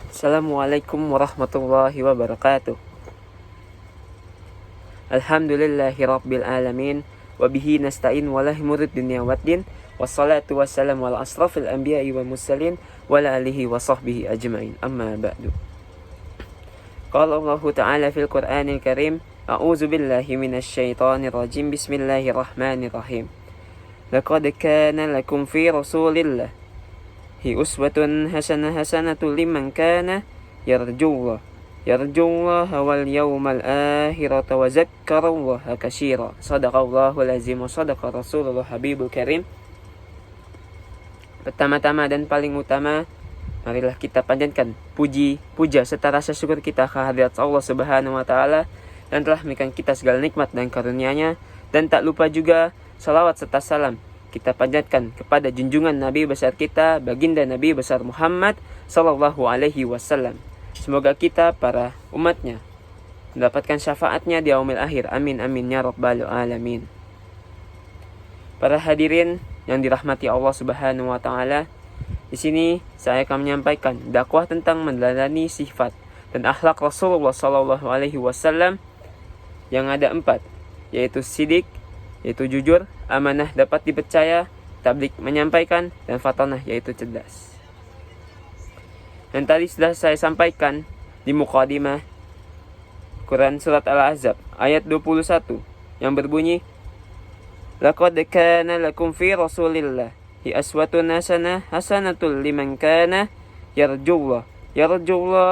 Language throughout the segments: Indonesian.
Assalamualaikum warahmatullahi wabarakatuh. Alhamdulillahi rabbil alamin. Wabihi nasta'in walahi murid dunia waddin. Wassalatu wassalamu ala asrafil anbiya'i wa mursalin wa ala alihi wa sahbihi ajma'in. Amma ba'du. Qala Allah Ta'ala fil Qur'anil Karim, A'udzu billahi minasy syaithanir rajim. Bismillahirrahmanirrahim. Laqad kana lakum fi Rasulillah uswatun hasanatun liman kana yarjullah wal yawmal akhirata wa zakkarallaha katsira. Shadaqallahul azim wa shadaqa rasulullah habibul karim. Pertama-tama dan paling utama, marilah kita panjatkan puja serta rasa syukur kita kehadirat Allah Subhanahu wa taala dan telah memberikan kita segala nikmat dan karunia-Nya, dan tak lupa juga salawat serta salam kita panjatkan kepada junjungan Nabi besar kita, baginda Nabi besar Muhammad sallallahu alaihi wasallam. Semoga kita para umatnya mendapatkan syafaatnya di yaumil akhir. Amin amin ya rabbal alamin. Para hadirin yang dirahmati Allah Subhanahu wa taala, di sini saya akan menyampaikan dakwah tentang meneladani sifat dan akhlak Rasulullah sallallahu alaihi wasallam yang ada 4, yaitu sidik, yaitu jujur, amanah dapat dipercaya, tabligh menyampaikan, dan fatanah yaitu cerdas. Dan tadi sudah saya sampaikan di muqaddimah Quran surat Al-Ahzab ayat 21 yang berbunyi, Laqad kana lakum fi Rasulillah aswatun hasanatul liman kana yarjullah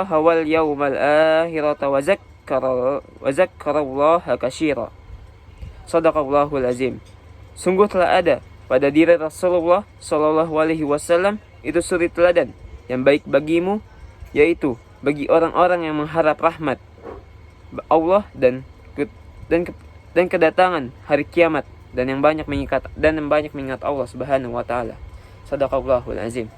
wal yawmal akhirata wa zakkarallaha katsira. Shadaqallahul azim. Sungguh telah ada pada diri Rasulullah sallallahu alaihi wasallam itu suri teladan yang baik bagimu, yaitu bagi orang-orang yang mengharap rahmat Allah dan kedatangan hari kiamat, dan yang banyak mengingat Allah Subhanahu wa taala. Shadaqallahul azim.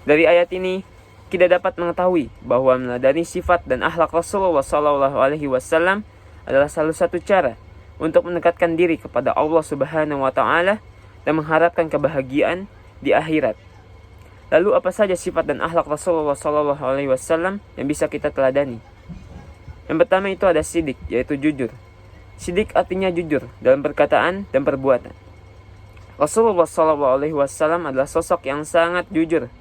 Dari ayat ini kita dapat mengetahui bahwa meneladani sifat dan akhlak Rasulullah sallallahu alaihi wasallam adalah salah satu cara untuk mendekatkan diri kepada Allah Subhanahu wa taala dan mengharapkan kebahagiaan di akhirat. Lalu apa saja sifat dan akhlak Rasulullah sallallahu alaihi wasallam yang bisa kita teladani? Yang pertama itu ada sidik, yaitu jujur. Sidik artinya jujur dalam perkataan dan perbuatan. Rasulullah sallallahu alaihi wasallam adalah sosok yang sangat jujur.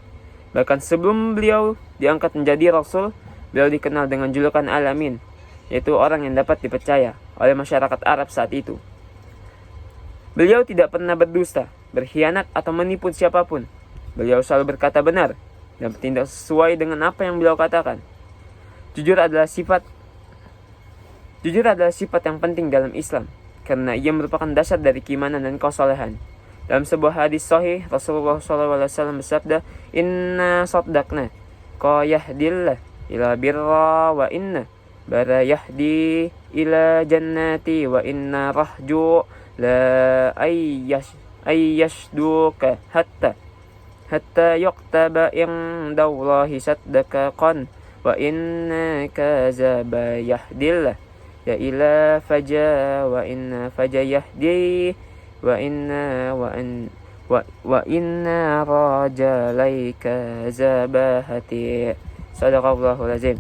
Bahkan sebelum beliau diangkat menjadi rasul, beliau dikenal dengan julukan Al-Amin, yaitu orang yang dapat dipercaya oleh masyarakat Arab saat itu. Beliau tidak pernah berdusta, berkhianat atau menipu siapapun. Beliau selalu berkata benar dan bertindak sesuai dengan apa yang beliau katakan. Jujur adalah sifat yang penting dalam Islam, karena ia merupakan dasar dari keimanan dan kesolehan. Dalam sebuah hadis sahih, Rasulullah SAW bersabda, Inna saddaqna qa yahdillah ila birra wa inna bara yahdi ila jannati wa inna rahju la ayyashduka hatta yuqtaba indallahi saddaqan wa inna kazaba yahdillah ya ila faja wa inna faja yahdi wa inna rajalaika zabahati. Shadaqallahul azim.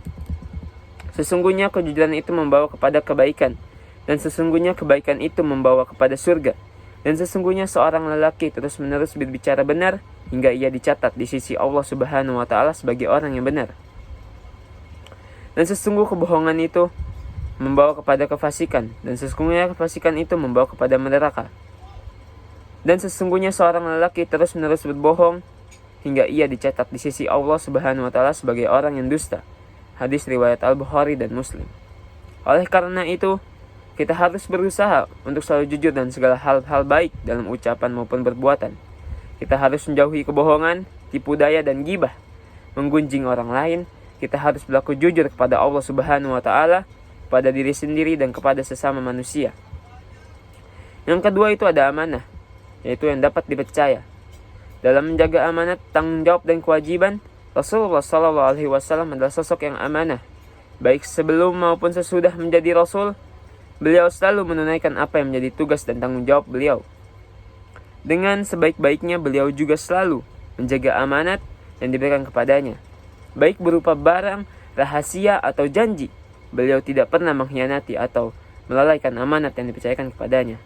Sesungguhnya kejujuran itu membawa kepada kebaikan, dan sesungguhnya kebaikan itu membawa kepada surga, dan sesungguhnya seorang lelaki terus-menerus berbicara benar hingga ia dicatat di sisi Allah Subhanahu wa taala sebagai orang yang benar. Dan sesungguh kebohongan itu membawa kepada kefasikan, dan sesungguhnya kefasikan itu membawa kepada neraka. Dan sesungguhnya seorang lelaki terus-menerus berbohong hingga ia dicatat di sisi Allah Subhanahu wa taala sebagai orang yang dusta. Hadis riwayat Al-Bukhari dan Muslim. Oleh karena itu, kita harus berusaha untuk selalu jujur dan segala hal-hal baik dalam ucapan maupun perbuatan. Kita harus menjauhi kebohongan, tipu daya dan ghibah, menggunjing orang lain. Kita harus berlaku jujur kepada Allah Subhanahu wa taala, kepada diri sendiri dan kepada sesama manusia. Yang kedua itu ada amanah, yaitu yang dapat dipercaya. Dalam menjaga amanat, tanggung jawab dan kewajiban, Rasulullah SAW adalah sosok yang amanah. Baik sebelum maupun sesudah menjadi Rasul, beliau selalu menunaikan apa yang menjadi tugas dan tanggung jawab beliau. Dengan sebaik-baiknya beliau juga selalu menjaga amanat yang diberikan kepadanya, baik berupa barang, rahasia, atau janji. Beliau tidak pernah mengkhianati atau melalaikan amanat yang dipercayakan kepadanya.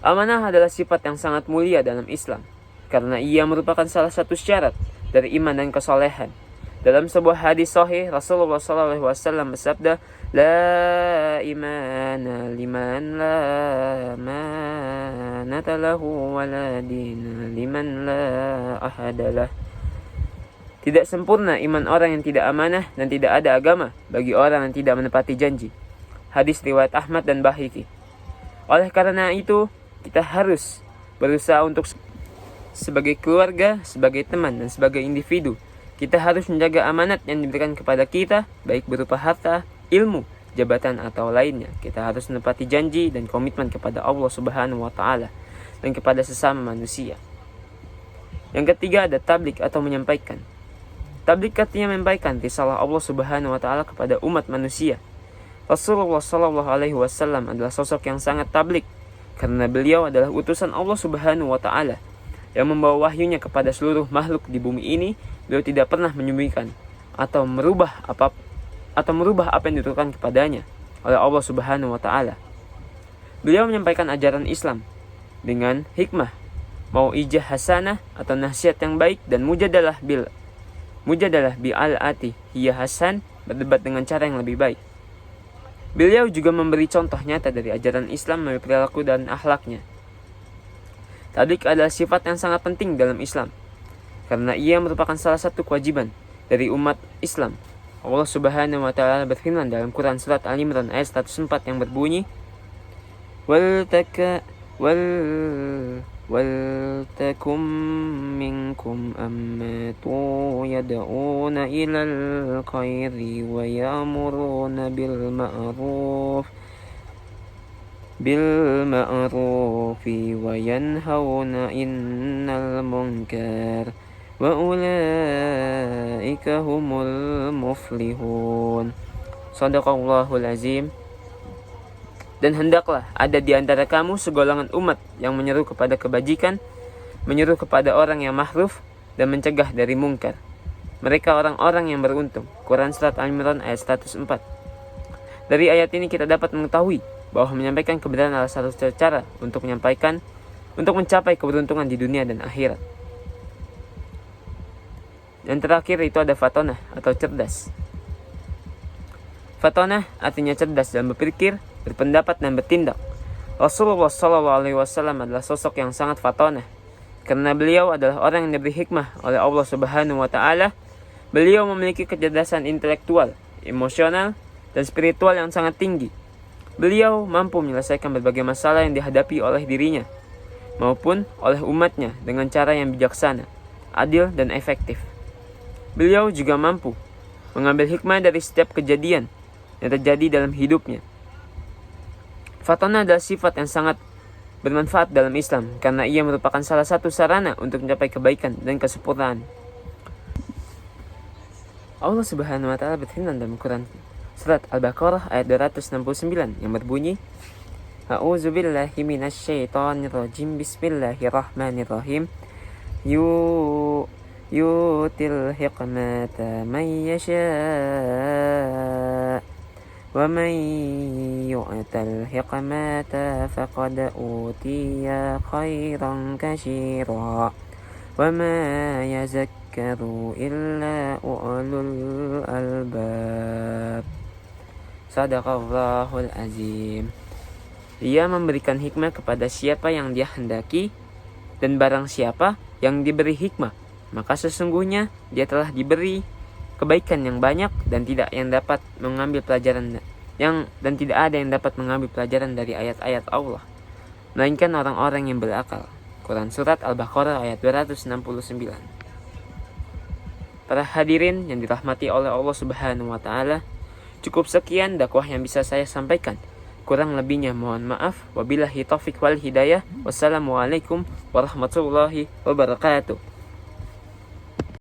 Amanah adalah sifat yang sangat mulia dalam Islam, karena ia merupakan salah satu syarat dari iman dan kesolehan. Dalam sebuah hadis sahih, Rasulullah SAW bersabda, "La imana liman la amanata lahu wa la dina liman la ahadalah." Tidak sempurna iman orang yang tidak amanah dan tidak ada agama bagi orang yang tidak menepati janji. Hadis riwayat Ahmad dan Baihaqi. Oleh karena itu, kita harus berusaha untuk sebagai keluarga, sebagai teman, dan sebagai individu, kita harus menjaga amanat yang diberikan kepada kita, baik berupa harta, ilmu, jabatan, atau lainnya. Kita harus menepati janji dan komitmen kepada Allah Subhanahu wa Ta'ala dan kepada sesama manusia. Yang ketiga ada tabligh atau menyampaikan. Tabligh artinya menyampaikan risalah Allah Subhanahu wa Ta'ala kepada umat manusia. Rasulullah SAW adalah sosok yang sangat tabligh karena beliau adalah utusan Allah Subhanahu wa Ta'ala yang membawa wahyunya kepada seluruh makhluk di bumi ini. Beliau tidak pernah menyembunyikan atau merubah apa yang diturunkan kepadanya oleh Allah Subhanahu wa Ta'ala. Beliau menyampaikan ajaran Islam dengan hikmah, mau'izah hasanah atau nasihat yang baik, dan mujadalah bi al-ati hiya hasan, berdebat dengan cara yang lebih baik. Beliau juga memberi contoh nyata dari ajaran Islam melalui perilaku dan akhlaknya. Tabligh adalah sifat yang sangat penting dalam Islam, karena ia merupakan salah satu kewajiban dari umat Islam. Allah Subhanahu wa Ta'ala berfirman dalam Quran surat Al-Imran ayat 104 yang berbunyi, "Waltakum minkum ammatu yad'una ilal khairi wa ya'muruna bil ma'rufi wa yanhauna 'anil munkar wa ulaika humul muflihun." Shadaqallahul azim. Dan hendaklah ada di antara kamu segolongan umat yang menyeru kepada kebajikan, menyeru kepada orang yang ma'ruf, dan mencegah dari mungkar. Mereka orang-orang yang beruntung. Quran surat Al-Imran ayat 104. Dari ayat ini kita dapat mengetahui bahwa menyampaikan kebenaran adalah satu cara untuk mencapai keberuntungan di dunia dan akhirat. Yang terakhir itu ada fatonah atau cerdas. Fatonah artinya cerdas dalam berpikir, berpendapat, dan bertindak. Rasulullah SAW adalah sosok yang sangat fatonah karena beliau adalah orang yang diberi hikmah oleh Allah Subhanahu wa Ta'ala. Beliau memiliki kecerdasan intelektual, emosional, dan spiritual yang sangat tinggi. Beliau mampu menyelesaikan berbagai masalah yang dihadapi oleh dirinya maupun oleh umatnya dengan cara yang bijaksana, adil, dan efektif. Beliau juga mampu mengambil hikmah dari setiap kejadian yang terjadi dalam hidupnya. Fatonah adalah sifat yang sangat bermanfaat dalam Islam karena ia merupakan salah satu sarana untuk mencapai kebaikan dan kesempurnaan. Allah Subhanahu wa Ta'ala berfirman dalam Quran surat Al-Baqarah ayat 269 yang berbunyi, "A'udzubillahi minasyaitonirrajim. Bismillahirrahmanirrahim. Yu'til hikmata man yasha' wa man yu'tal hikmata faqad utiya khairan katsira wa ma yazakkaru illa ulul albab." Shadaqallahul azim. Ia memberikan hikmah kepada siapa yang dia hendaki, dan barang siapa yang diberi hikmah, maka sesungguhnya dia telah diberi kebaikan yang banyak dan tidak ada yang dapat mengambil pelajaran dari ayat-ayat Allah, melainkan orang-orang yang berakal. Quran surat Al-Baqarah ayat 269. Para hadirin yang dirahmati oleh Allah Subhanahu wa Ta'ala, cukup sekian dakwah yang bisa saya sampaikan. Kurang lebihnya mohon maaf. Wabillahi taufiq wal hidayah. Wassalamualaikum warahmatullahi wabarakatuh.